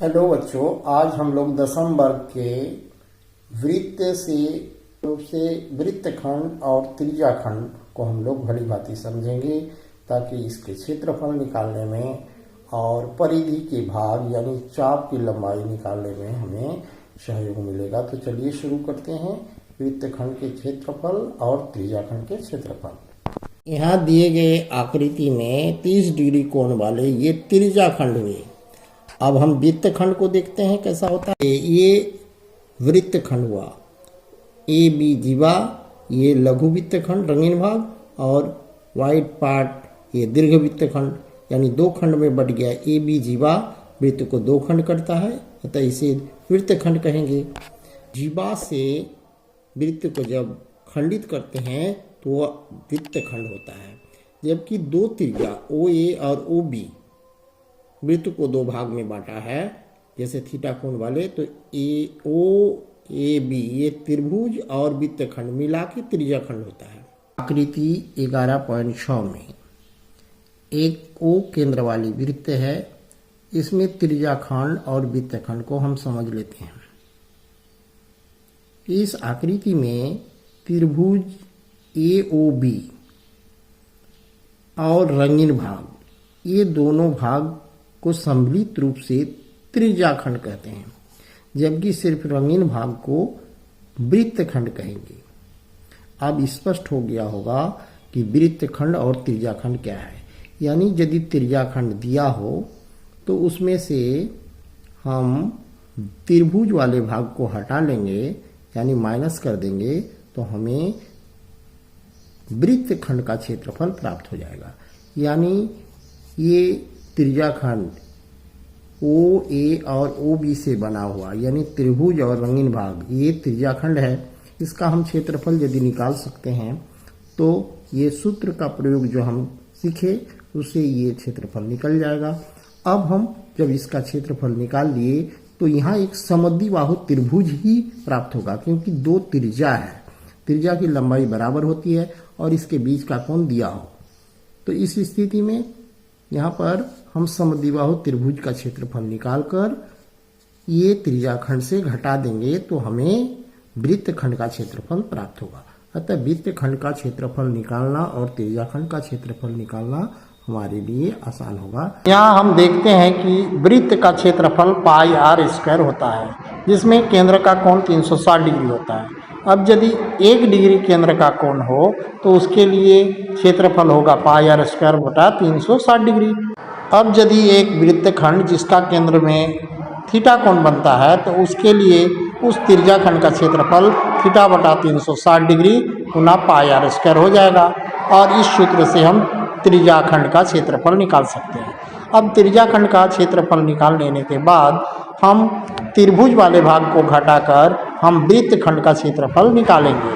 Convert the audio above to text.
Hello बच्चों, आज हम लोग दसम वर्ग के वृत्त से रूप से वृत्तखंड और त्रिज्याखंड को हम लोग भली भांति समझेंगे ताकि इसके क्षेत्रफल निकालने में और परिधि के भाग यानी चाप की लंबाई निकालने में हमें सहयोग मिलेगा। तो चलिए शुरू करते हैं। वृत्तखंड के क्षेत्रफल और त्रिज्याखंड के क्षेत्रफल। यहाँ दिए गए आकृति में 30 डिग्री कोण वाले ये त्रिज्याखंड हुए। अब हम वृत्तखंड को देखते हैं कैसा होता है। ये वृत्तखंड हुआ, ए बी जीवा, ये लघु वृत्तखंड रंगीन भाग, और वाइट पार्ट ये दीर्घ वृत्तखंड, यानी दो खंड में बट गया। ए बी जीवा वृत्त को दो खंड करता है, अतः इसे वृत्तखंड कहेंगे। जीवा से वृत्त को जब खंडित करते हैं तो वह वृत्तखंड होता है। जबकि दो त्रिज्या ओ ए और ओ बी वृत्त को दो भाग में बांटा है, जैसे थीटा कोण वाले, तो ए ओ ए बी ये त्रिभुज और वृत्तखंड मिला के त्रिज्याखंड होता है। आकृति 11.6 में एक ओ केंद्र वाली वृत्त है। इसमें त्रिज्याखंड और वृत्तखंड को हम समझ लेते हैं। इस आकृति में त्रिभुज ए ओ बी और रंगीन भाग ये दोनों भाग को सम्मिलित रूप से त्रिज्याखंड कहते हैं, जबकि सिर्फ रंगीन भाग को वृत्तखंड कहेंगे। अब स्पष्ट हो गया होगा कि वृत्तखंड और त्रिज्याखंड क्या है। यानी यदि त्रिज्याखंड दिया हो तो उसमें से हम त्रिभुज वाले भाग को हटा लेंगे, यानी माइनस कर देंगे, तो हमें वृत्तखंड का क्षेत्रफल प्राप्त हो जाएगा। यानी ये त्रिज्याखंड ओ ए और ओ बी से बना हुआ, यानी त्रिभुज और रंगीन भाग ये त्रिज्याखंड है। इसका हम क्षेत्रफल यदि निकाल सकते हैं तो ये सूत्र का प्रयोग जो हम सीखे उससे ये क्षेत्रफल निकल जाएगा। अब हम जब इसका क्षेत्रफल निकाल लिए तो यहाँ एक समद्विबाहु त्रिभुज ही प्राप्त होगा, क्योंकि दो त्रिज्या है, त्रिज्या की लंबाई बराबर होती है और इसके बीच का कोण दिया हो। तो इस स्थिति में यहाँ पर हम समद्विबाहु त्रिभुज का क्षेत्रफल निकालकर ये त्रिज्याखंड से घटा देंगे तो हमें वृत्तखंड का क्षेत्रफल प्राप्त होगा। अतः वृत्तखंड का क्षेत्रफल निकालना और त्रिज्याखंड का क्षेत्रफल निकालना हमारे लिए आसान होगा। यहाँ हम देखते हैं कि वृत्त का क्षेत्रफल पाई आर स्क्वायर होता है, जिसमें केंद्र का कोण 360 डिग्री होता है। अब यदि 1 डिग्री केंद्र का कोण हो तो उसके लिए क्षेत्रफल होगा पाई आर स्क्वायर बटा 360 डिग्री। अब यदि एक वृत्तखंड जिसका केंद्र में थीटा कोण बनता है तो उसके लिए उस त्रिज्याखंड का क्षेत्रफल थीटा बटा 360 डिग्री गुना पाई आर स्क्वायर हो जाएगा, और इस सूत्र से हम त्रिज्याखंड का क्षेत्रफल निकाल सकते हैं। अब त्रिज्याखंड का क्षेत्रफल निकाल लेने के बाद हम त्रिभुज वाले भाग को घटाकर हम वृत्तखंड का क्षेत्रफल निकालेंगे।